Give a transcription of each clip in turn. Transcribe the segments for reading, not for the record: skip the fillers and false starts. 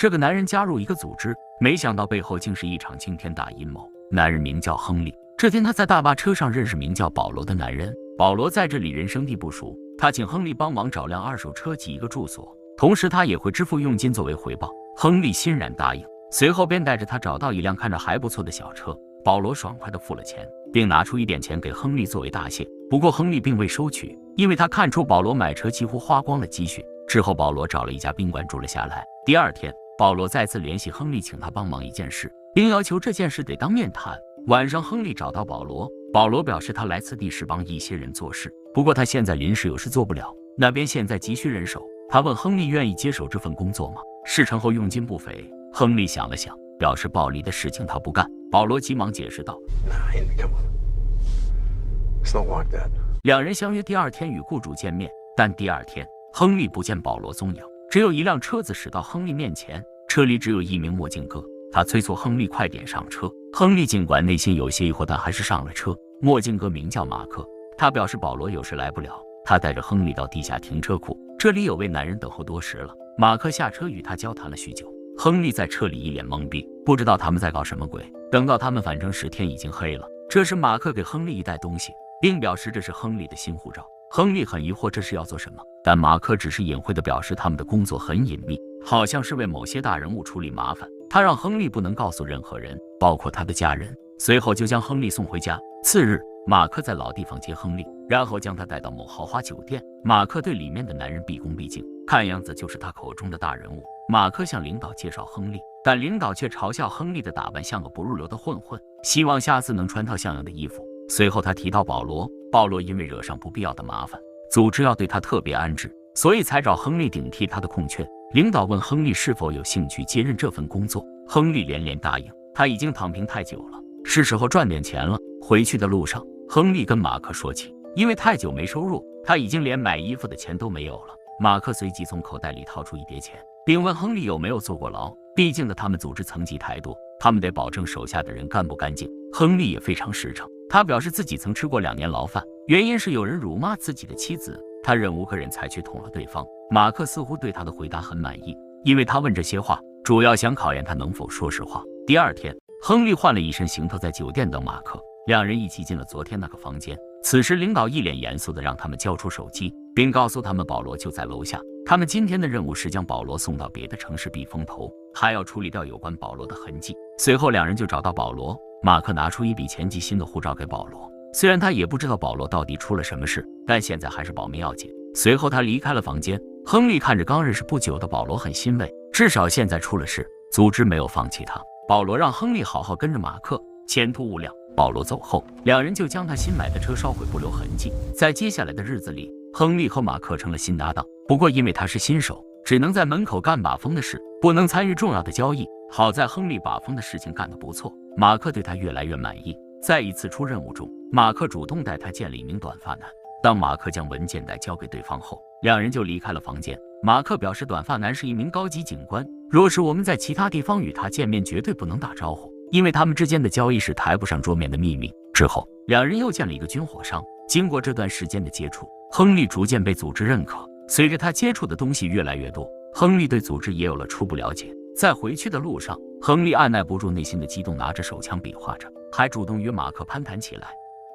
这个男人加入一个组织，没想到背后竟是一场惊天大阴谋。男人名叫亨利。这天他在大巴车上认识名叫保罗的男人。保罗在这里人生地不熟，他请亨利帮忙找辆二手车及一个住所，同时他也会支付佣金作为回报。亨利欣然答应，随后便带着他找到一辆看着还不错的小车。保罗爽快地付了钱，并拿出一点钱给亨利作为答谢。不过亨利并未收取，因为他看出保罗买车几乎花光了积蓄。之后保罗找了一家宾馆住了下来。第二天，保罗再次联系亨利，请他帮忙一件事，并要求这件事得当面谈。晚上，亨利找到保罗，保罗表示他来此地是帮一些人做事，不过他现在临时有事做不了，那边现在急需人手。他问亨利愿意接手这份工作吗？事成后佣金不菲。亨利想了想，表示暴力的事情他不干。保罗急忙解释道：“两人相约第二天与雇主见面，但第二天亨利不见保罗踪影，只有一辆车子驶到亨利面前，车里只有一名墨镜哥。他催促亨利快点上车。亨利尽管内心有些疑惑，但还是上了车。墨镜哥名叫马克，他表示保罗有事来不了，他带着亨利到地下停车库，这里有位男人等候多时了。马克下车与他交谈了许久。亨利在车里一脸懵逼，不知道他们在搞什么鬼。等到他们返程时，天已经黑了。这时马克给亨利一袋东西，并表示这是亨利的新护照。亨利很疑惑这是要做什么，但马克只是隐晦地表示他们的工作很隐秘，好像是为某些大人物处理麻烦。他让亨利不能告诉任何人，包括他的家人。随后就将亨利送回家。次日，马克在老地方接亨利，然后将他带到某豪华酒店。马克对里面的男人毕恭毕敬，看样子就是他口中的大人物。马克向领导介绍亨利，但领导却嘲笑亨利的打扮像个不入流的混混，希望下次能穿套像样的衣服。随后他提到保罗，保罗因为惹上不必要的麻烦，组织要对他特别安置，所以才找亨利顶替他的空缺。领导问亨利是否有兴趣接任这份工作，亨利连连答应。他已经躺平太久了，是时候赚点钱了。回去的路上，亨利跟马克说起，因为太久没收入，他已经连买衣服的钱都没有了。马克随即从口袋里掏出一叠钱，并问亨利有没有坐过牢。毕竟他们组织层级太多，他们得保证手下的人干不干净。亨利也非常实诚，他表示自己曾吃过2年牢饭，原因是有人辱骂自己的妻子，他忍无可忍才去捅了对方。马克似乎对他的回答很满意，因为他问这些话主要想考验他能否说实话。第二天，亨利换了一身行头在酒店等马克，两人一起进了昨天那个房间。此时领导一脸严肃地让他们交出手机，并告诉他们保罗就在楼下。他们今天的任务是将保罗送到别的城市避风头，还要处理掉有关保罗的痕迹。随后两人就找到保罗，马克拿出一笔钱及新的护照给保罗。虽然他也不知道保罗到底出了什么事，但现在还是保密要紧。随后他离开了房间。亨利看着刚认识不久的保罗很欣慰，至少现在出了事，组织没有放弃他。保罗让亨利好好跟着马克，前途无量。保罗走后，两人就将他新买的车烧毁不留痕迹。在接下来的日子里，亨利和马克成了新搭档，不过因为他是新手，只能在门口干把风的事，不能参与重要的交易。好在亨利把风的事情干得不错，马克对他越来越满意。在一次出任务中，马克主动带他见了一名短发男。当马克将文件袋交给对方后，两人就离开了房间。马克表示短发男是一名高级警官，若是我们在其他地方与他见面，绝对不能打招呼，因为他们之间的交易是抬不上桌面的秘密。之后，两人又见了一个军火商。经过这段时间的接触，亨利逐渐被组织认可。随着他接触的东西越来越多，亨利对组织也有了初步了解。在回去的路上，亨利按耐不住内心的激动，拿着手枪比划着，还主动与马克攀谈起来。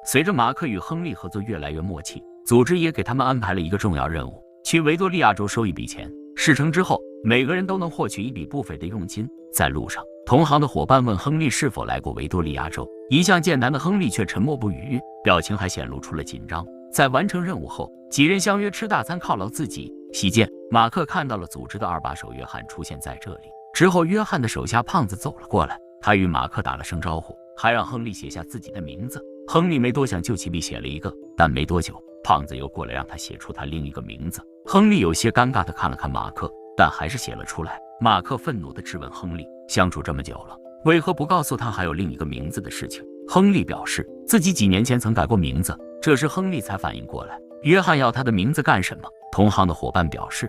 随着马克与亨利合作越来越默契，组织也给他们安排了一个重要任务，去维多利亚州收一笔钱。事成之后，每个人都能获取一笔不菲的佣金。在路上，同行的伙伴问亨利是否来过维多利亚州，一向健谈的亨利却沉默不语，表情还显露出了紧张。在完成任务后，几人相约吃大餐犒劳自己。席间，马克看到了组织的二把手约翰出现在这里。之后，约翰的手下胖子走了过来，他与马克打了声招呼，还让亨利写下自己的名字。亨利没多想，就起笔写了一个，但没多久，胖子又过来让他写出他另一个名字。亨利有些尴尬地看了看马克，但还是写了出来。马克愤怒地质问亨利，相处这么久了，为何不告诉他还有另一个名字的事情？亨利表示自己几年前曾改过名字。这时亨利才反应过来，约翰要他的名字干什么？同行的伙伴表示，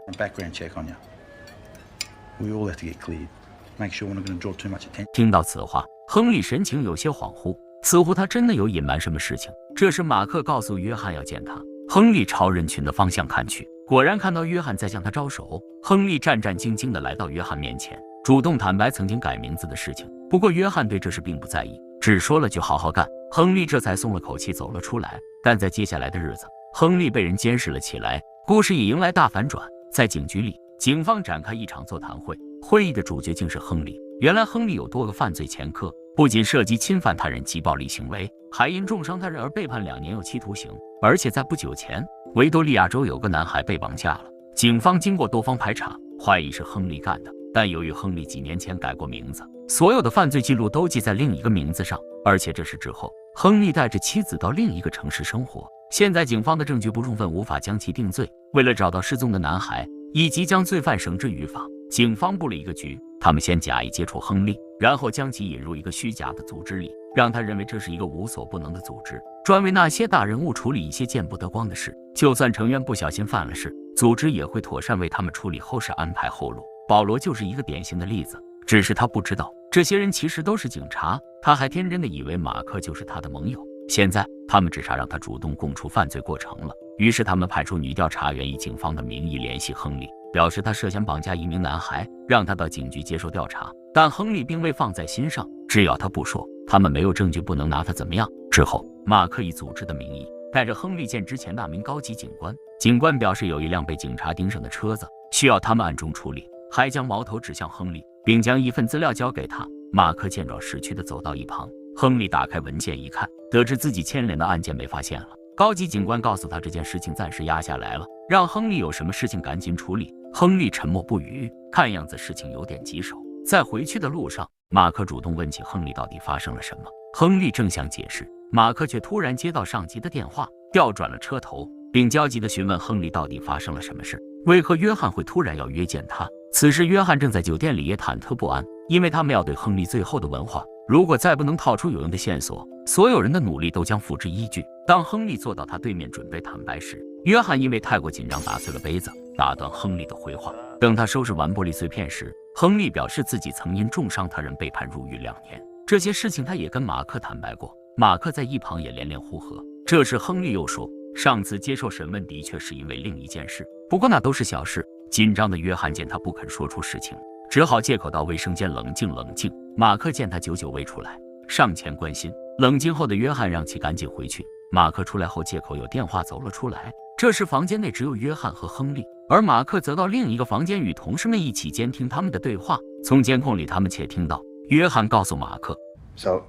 听到此话，亨利神情有些恍惚，似乎他真的有隐瞒什么事情。这时马克告诉约翰要见他。亨利朝人群的方向看去，果然看到约翰在向他招手。亨利战战兢兢地来到约翰面前，主动坦白曾经改名字的事情。不过约翰对这事并不在意，只说了句好好干。亨利这才松了口气走了出来。但在接下来的日子，亨利被人监视了起来，故事也迎来大反转。在警局里，警方展开一场座谈会，会议的主角竟是亨利。原来亨利有多个犯罪前科，不仅涉及侵犯他人及暴力行为，还因重伤他人而被判2年有期徒刑。而且在不久前，维多利亚州有个男孩被绑架了，警方经过多方排查，怀疑是亨利干的。但由于亨利几年前改过名字，所有的犯罪记录都记在另一个名字上，而且这事之后，亨利带着妻子到另一个城市生活。现在警方的证据不充分，无法将其定罪。为了找到失踪的男孩，以及将罪犯绳之于法，警方布了一个局。他们先假意接触亨利，然后将其引入一个虚假的组织里，让他认为这是一个无所不能的组织，专为那些大人物处理一些见不得光的事。就算成员不小心犯了事，组织也会妥善为他们处理后事，安排后路。保罗就是一个典型的例子，只是他不知道这些人其实都是警察，他还天真的以为马克就是他的盟友。现在他们只差让他主动供出犯罪过程了。于是他们派出女调查员以警方的名义联系亨利，表示他涉嫌绑架一名男孩，让他到警局接受调查。但亨利并未放在心上，只要他不说，他们没有证据，不能拿他怎么样。之后马克以组织的名义带着亨利见之前那名高级警官，警官表示有一辆被警察盯上的车子需要他们暗中处理，还将矛头指向亨利，并将一份资料交给他。马克见状识趣地走到一旁，亨利打开文件一看，得知自己牵连的案件被发现了。高级警官告诉他这件事情暂时压下来了，让亨利有什么事情赶紧处理。亨利沉默不语，看样子事情有点棘手。在回去的路上，马克主动问起亨利到底发生了什么。亨利正想解释，马克却突然接到上级的电话，调转了车头，并焦急地询问亨利到底发生了什么事，为何约翰会突然要约见他。此时约翰正在酒店里也忐忑不安，因为他们要对亨利最后的问话，如果再不能套出有用的线索，所有人的努力都将付之一炬。当亨利坐到他对面准备坦白时，约翰因为太过紧张打碎了杯子，打断亨利的回话。等他收拾完玻璃碎片时，亨利表示自己曾因重伤他人被判入狱2年，这些事情他也跟马克坦白过。马克在一旁也连连附和。这时亨利又说，上次接受审问的确是因为另一件事，不过那都是小事。紧张的约翰见他不肯说出实情，只好借口到卫生间冷静冷静。马克见他久久未出来，上前关心。冷静后的约翰让其赶紧回去。马克出来后借口有电话走了出来。这时房间内只有约翰和亨利，而马克则到另一个房间与同事们一起监听他们的对话。从监控里他们窃听到约翰告诉马克 So,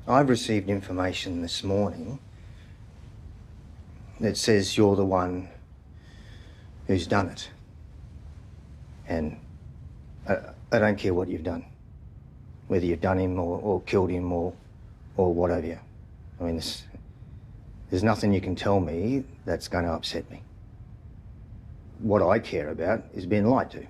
I've received information this morning that says you're the one who's done it. And I don't care what you've done, whether you've done him or killed him or whatever. I mean, there's nothing you can tell me that's going to upset me. What I care about is being lied to.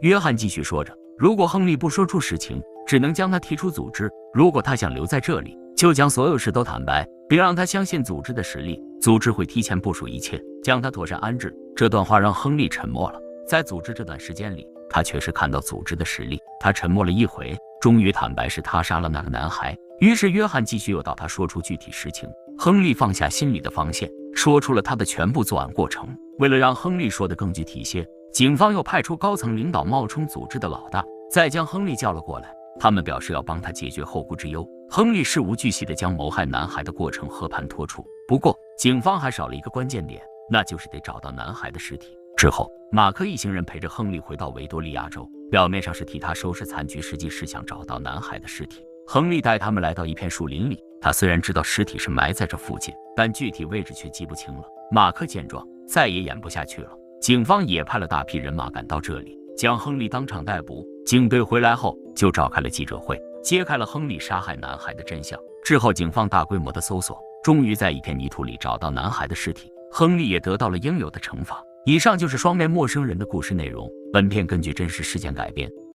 约翰继续说着，如果亨利不说出实情，只能将他提出组织；如果他想留在这里，就将所有事都坦白，并让他相信组织的实力。组织会提前部署一切，将他妥善安置。这段话让亨利沉默了。在组织这段时间里，他确实看到组织的实力。他沉默了一回，终于坦白是他杀了那个男孩。于是约翰继续诱导他说出具体实情。亨利放下心里的防线，说出了他的全部作案过程。为了让亨利说得更具体些，警方又派出高层领导冒充组织的老大，再将亨利叫了过来。他们表示要帮他解决后顾之忧。亨利事无巨细地将谋害男孩的过程和盘托出。不过警方还少了一个关键点，那就是得找到男孩的尸体。之后马克一行人陪着亨利回到维多利亚州，表面上是替他收拾残局，实际是想找到男孩的尸体。亨利带他们来到一片树林里，他虽然知道尸体是埋在这附近，但具体位置却记不清了。马克见状再也演不下去了，警方也派了大批人马赶到这里，将亨利当场逮捕。警队回来后就召开了记者会，揭开了亨利杀害男孩的真相。之后警方大规模的搜索，终于在一片泥土里找到男孩的尸体，亨利也得到了应有的惩罚。以上就是双面陌生人的故事内容，本片根据真实事件改编。